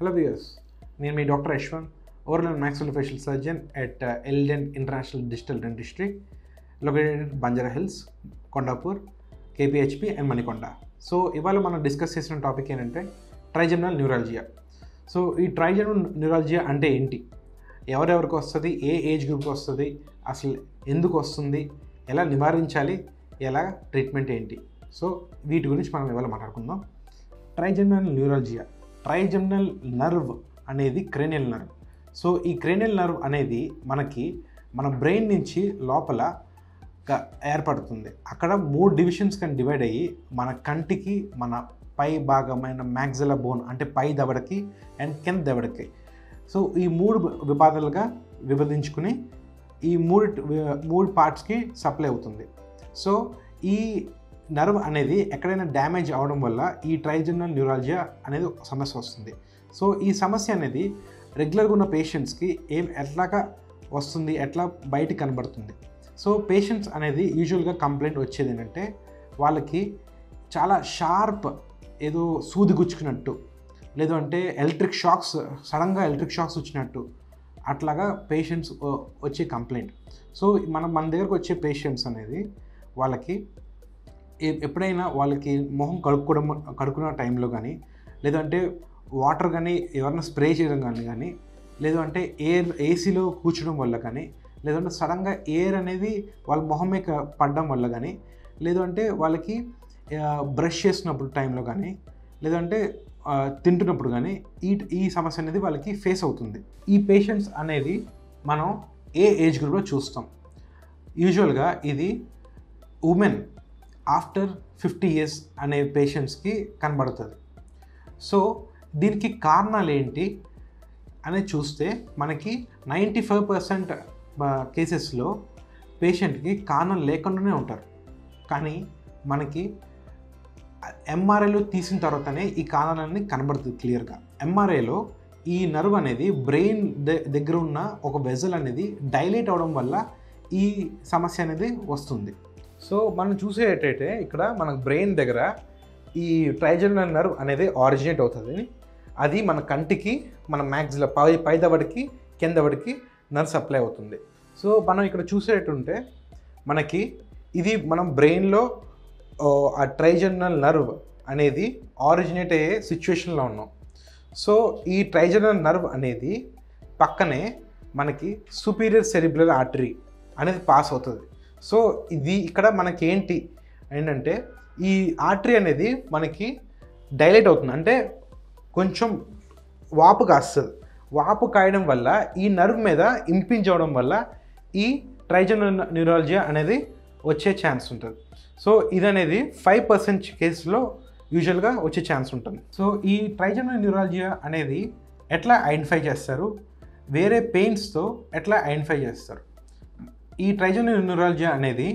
Hello viewers, నేను మీ doctor Yashwant, oral and maxillofacial surgeon at Eldent International Digital Dentistry located at Banjara Hills, Kondapur, KPHP and Manikonda. So ఇవాళ మనం discuss చేసిన topic ఏంటంటే trigeminal neuralgia. So ఈ trigeminal neuralgia అంటే ఏంటి, ఎవరెవరికి వస్తుంది, ఏ ఏజ్ గ్రూప్కి వస్తుంది, అసలు ఎందుకు వస్తుంది, ఎలా నివారించాలి, ఎలా ట్రీట్మెంట్ ఏంటి, సో వీటి గురించి మనం ఇవాళ మాట్లాడుకుందాం. ట్రైజెమినల్ న్యూరాలజియా, ట్రైజెమినల్ నర్వ్ అనేది క్రేనియల్ నర్వ్. సో ఈ క్రేనియల్ నర్వ్ అనేది మన బ్రెయిన్ నుంచి లోపల ఏర్పడుతుంది. అక్కడ 3 డివిజన్స్ కానీ డివైడ్ అయ్యి మన కంటికి, మన పై భాగమైన మ్యాక్సిలా బోన్ అంటే పై దవడకి అండ్ కింద దవడకి, సో ఈ 3 విభాగాలుగా విభజించుకుని ఈ మూడు పార్ట్స్కి సప్లై అవుతుంది. సో ఈ నర్వ్ అనేది ఎక్కడైనా డ్యామేజ్ అవడం వల్ల ఈ ట్రైజెమినల్ న్యూరాలజియా అనేది సమస్య వస్తుంది. సో ఈ సమస్య అనేది రెగ్యులర్గా ఉన్న పేషెంట్స్కి ఎట్లాగా వస్తుంది, ఎట్లా బయటికి కనబడుతుంది. సో పేషెంట్స్ అనేది యూజువల్గా కంప్లైంట్ వచ్చేది ఏంటంటే వాళ్ళకి చాలా షార్ప్ ఏదో సూది గుచ్చుకున్నట్టు, లేదు అంటే సడన్గా ఎలక్ట్రిక్ షాక్స్ వచ్చినట్టు అట్లాగా పేషెంట్స్ వచ్చే కంప్లైంట్. సో మన దగ్గరకు వచ్చే పేషెంట్స్ అనేది వాళ్ళకి ఎప్పుడైనా వాళ్ళకి మొహం కడుక్కున్న టైంలో కానీ, లేదంటే వాటర్ కానీ ఎవరైనా స్ప్రే చేయడం కానీ, లేదంటే ఏసీలో కూర్చోడం వల్ల కానీ, లేదంటే సడన్గా ఎయిర్ అనేది వాళ్ళ మొహం మీద పడడం వల్ల కానీ, లేదంటే వాళ్ళకి బ్రష్ చేసినప్పుడు టైంలో కానీ, లేదంటే తింటున్నప్పుడు కానీ ఈ సమస్య అనేది వాళ్ళకి ఫేస్ అవుతుంది. ఈ పేషెంట్స్ అనేది మనం ఏ ఏజ్ గ్రూప్లో చూస్తాం. యూజువల్గా ఇది ఉమెన్ ఆఫ్టర్ 50 years అనే పేషెంట్స్కి కనబడుతుంది. సో దీనికి కారణాలు ఏంటి అనేది చూస్తే మనకి 95% కేసెస్లో పేషెంట్కి కారణం లేకుండానే ఉంటారు. కానీ మనకి ఎంఆర్ఐలో తీసిన తర్వాతనే ఈ కారణాలన్నీ కనబడుతుంది క్లియర్గా. ఎంఆర్ఐలో ఈ నర్వ్ అనేది బ్రెయిన్ దగ్గర ఉన్న ఒక వెజల్ అనేది డైలేట్ అవడం వల్ల ఈ సమస్య అనేది వస్తుంది. సో మనం చూసేటైతే ఇక్కడ మన బ్రెయిన్ దగ్గర ఈ ట్రైజెమినల్ నర్వ్ అనేది ఆరిజినేట్ అవుతుంది. అది మన కంటికి, మన మ్యాక్సిలా పై దవడకి కింద దవడకి నర్వ్ సప్లై అవుతుంది. సో మనం ఇక్కడ చూసేటంటే మనకి ఇది మనం బ్రెయిన్లో ఆ ట్రైజెమినల్ నర్వ్ అనేది ఆరిజినేట్ అయ్యే సిచ్యువేషన్లో ఉన్నాం. సో ఈ ట్రైజెమినల్ నర్వ్ అనేది పక్కనే మనకి సుపీరియర్ సెరిబ్రల్ ఆర్టరీ అనేది పాస్ అవుతుంది. సో ఇది ఇక్కడ మనకి ఏంటంటే ఈ ఆర్టరీ అనేది మనకి డైలేట్ అవుతుంది, అంటే కొంచెం వాపు కాస్తుంది. వాపు కాయడం వల్ల ఈ నర్వ్ మీద ఇంపింజ్ అవ్వడం వల్ల ఈ ట్రైజెమినల్ న్యూరాలజియా అనేది వచ్చే ఛాన్స్ ఉంటుంది. సో ఇది అనేది 5% కేసులో యూజువల్గా వచ్చే ఛాన్స్ ఉంటుంది. సో ఈ ట్రైజెమినల్ న్యూరాలజియా అనేది ఎట్లా ఐడెంటిఫై చేస్తారు, వేరే పెయిన్స్తో ఎట్లా ఐడెంటిఫై చేస్తారు. ఈ ట్రైజెమినల్ న్యూరాలజియా అనేది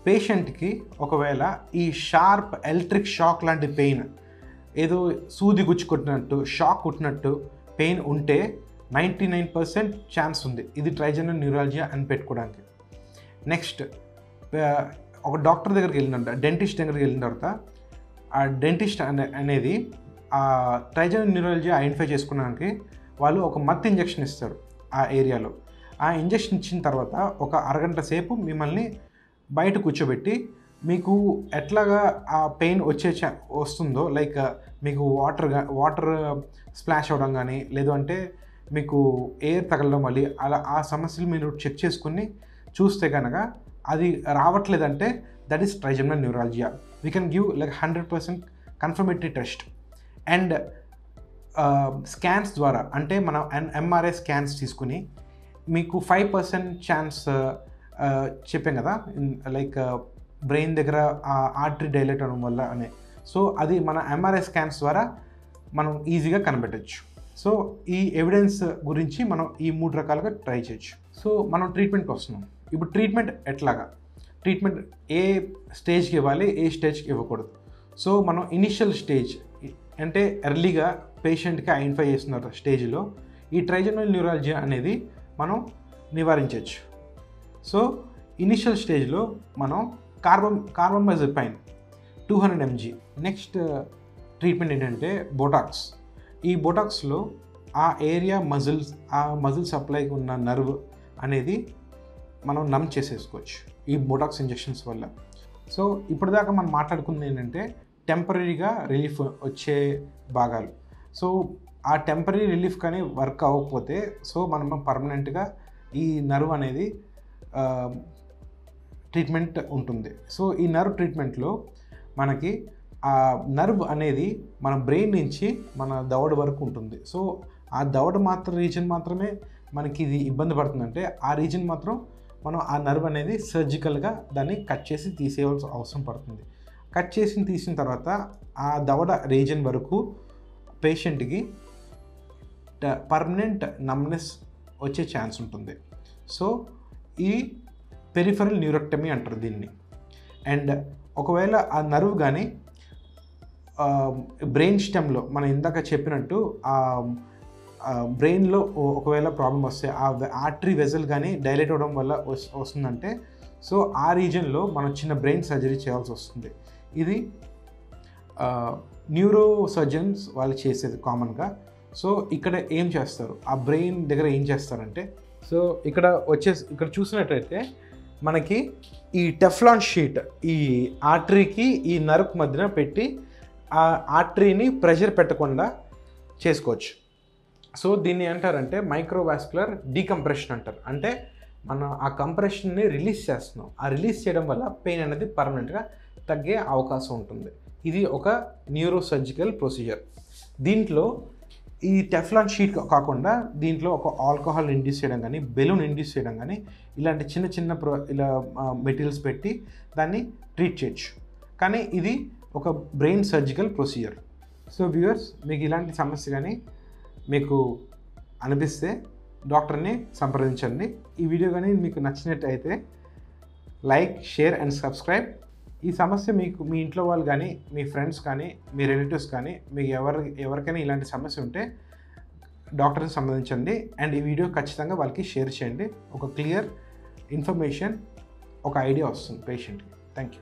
పేషెంట్కి ఒకవేళ ఈ షార్ప్ ఎలక్ట్రిక్ షాక్ లాంటి పెయిన్, ఏదో సూది గుచ్చుకొట్టినట్టు, షాక్ కొట్టినట్టు పెయిన్ ఉంటే 99% ఛాన్స్ ఉంది ఇది ట్రైజెమినల్ న్యూరాలజియా అని పెట్టుకోవడానికి. నెక్స్ట్ ఒక డాక్టర్ దగ్గరికి డెంటిస్ట్ దగ్గరికి వెళ్ళిన తర్వాత ఆ డెంటిస్ట్ అనేది ఆ ట్రైజెమినల్ న్యూరాలజియా ఐడెంటిఫై చేసుకోవడానికి వాళ్ళు ఒక మత్తు ఇంజెక్షన్ ఇస్తారు ఆ ఏరియాలో. ఆ ఇంజెక్షన్ ఇచ్చిన తర్వాత ఒక అరగంట సేపు మిమ్మల్ని బయట కూర్చోబెట్టి మీకు ఎట్లాగా ఆ పెయిన్ వస్తుందో, లైక్ మీకు వాటర్ స్ప్లాష్ అవ్వడం కానీ, లేదు అంటే మీకు ఎయిర్ తగలడం వల్ల అలా ఆ సమస్యలు మీరు చెక్ చేసుకుని చూస్తే కనుక అది రావట్లేదంటే that is trigeminal neuralgia. We can give like 100% confirmatory test and scans ద్వారా, అంటే మనం ఎంఆర్ఐ స్కాన్స్ తీసుకుని మీకు 5% ఛాన్స్ చెప్పాం కదా, లైక్ బ్రెయిన్ దగ్గర ఆర్టరీ డైలేట్ అవ్వడం వల్ల అనే. సో అది మన ఎంఆర్ఐ స్కాన్స్ ద్వారా మనం ఈజీగా కనిపెట్టచ్చు. సో ఈ ఎవిడెన్స్ గురించి మనం ఈ 3 రకాలుగా ట్రై చేయొచ్చు. సో మనం ట్రీట్మెంట్కి వస్తున్నాం. ఇప్పుడు ట్రీట్మెంట్ ఏ స్టేజ్కి ఇవ్వాలి, ఏ స్టేజ్కి ఇవ్వకూడదు. సో మనం ఇనిషియల్ స్టేజ్ అంటే ఎర్లీగా పేషెంట్కి ఐడెంటిఫై చేస్తున్న స్టేజ్లో ఈ ట్రైజెమినల్ న్యూరాలజియా అనేది మనం నివారించవచ్చు. సో ఇనిషియల్ స్టేజ్లో మనం కార్బన్డైజెపైన్ 200 mg. నెక్స్ట్ ట్రీట్మెంట్ ఏంటంటే బోటాక్స్. ఈ బోటాక్స్లో ఆ ఏరియా మజిల్ సప్లైకి ఉన్న నర్వ్ అనేది మనం నమ్ చేసేసుకోవచ్చు ఈ బోటాక్స్ ఇంజెక్షన్స్ వల్ల. సో ఇప్పటిదాకా మనం మాట్లాడుకుంది ఏంటంటే టెంపరీగా రిలీఫ్ వచ్చే భాగాలు. సో ఆ టెంపరీ రిలీఫ్ కానీ వర్క్ అవ్వకపోతే సో మనం పర్మనెంట్గా ఈ నర్వ్ అనేది ట్రీట్మెంట్ ఉంటుంది. సో ఈ నర్వ్ ట్రీట్మెంట్లో మనకి ఆ నర్వ్ అనేది మన బ్రెయిన్ నుంచి మన దవడ వరకు ఉంటుంది. సో ఆ దవడ రీజన్ మాత్రమే మనకి ఇది ఇబ్బంది పడుతుందంటే ఆ రీజన్ మాత్రం మనం ఆ నర్వ్ అనేది సర్జికల్గా దాన్ని కట్ చేసి తీసేయాల్సిన అవసరం పడుతుంది. కట్ చేసి తీసిన తర్వాత ఆ దవడ రీజన్ వరకు పేషెంట్కి పర్మనెంట్ నమ్నెస్ వచ్చే ఛాన్స్ ఉంటుంది. సో ఈ పెరిఫెరల్ న్యూరోక్టమీ అంటారు దీన్ని. అండ్ ఒకవేళ ఆ నర్వ్ కానీ బ్రెయిన్ స్టెమ్లో మనం ఇందాక చెప్పినట్టు బ్రెయిన్లో ఒకవేళ ప్రాబ్లం వస్తే ఆ ఆర్టరీ వెజల్ కానీ డైలేట్ అవ్వడం వల్ల వస్తుందంటే సో ఆ రీజన్లో మనం చిన్న బ్రెయిన్ సర్జరీ చేయాల్సి వస్తుంది. ఇది న్యూరో సర్జన్స్ వాళ్ళు చేసేది కామన్గా. సో ఇక్కడ ఏం చేస్తారు, ఆ బ్రెయిన్ దగ్గర ఏం చేస్తారంటే సో ఇక్కడ చూసినట్టయితే మనకి ఈ టెఫ్లాన్ షీట్ ఈ ఆర్టరీకి ఈ నర్వ్ మధ్యన పెట్టి ఆ ఆర్టరీని ప్రెషర్ పెట్టకుండా చేసుకోవచ్చు. సో దీన్ని అంటారంటే మైక్రోవాస్కులర్ డీకంప్రెషన్ అంటారు. అంటే మనం ఆ కంప్రెషన్ని రిలీజ్ చేస్తున్నాం. ఆ రిలీజ్ చేయడం వల్ల పెయిన్ అనేది పర్మనెంట్గా తగ్గే అవకాశం ఉంటుంది. ఇది ఒక న్యూరో సర్జికల్ ప్రొసీజర్. దీంట్లో ఈ టెఫ్లాన్ షీట్ కాకుండా దీంట్లో ఒక ఆల్కహాల్ ఇండ్యూస్ చేయడం కానీ బెలూన్ ఇండ్యూస్ చేయడం కానీ ఇలాంటి చిన్న ఇలా మెటీరియల్స్ పెట్టి దాన్ని ట్రీట్ చేయొచ్చు. కానీ ఇది ఒక brain surgical procedure. So viewers, మీకు ఇలాంటి సమస్య కానీ మీకు అనిపిస్తే డాక్టర్ని సంప్రదించండి. ఈ వీడియో కానీ మీకు నచ్చినట్టయితే లైక్, షేర్ అండ్ సబ్స్క్రైబ్. ఈ సమస్య మీకు మీ ఇంట్లో వాళ్ళు కానీ మీ ఫ్రెండ్స్ కానీ మీ రిలేటివ్స్ కానీ మీకు ఎవరికైనా ఇలాంటి సమస్య ఉంటే డాక్టర్ని సంప్రదించండి. అండ్ ఈ వీడియో ఖచ్చితంగా వాళ్ళకి షేర్ చేయండి. ఒక క్లియర్ ఇన్ఫర్మేషన్, ఒక ఐడియా వస్తుంది పేషెంట్కి. Thank you.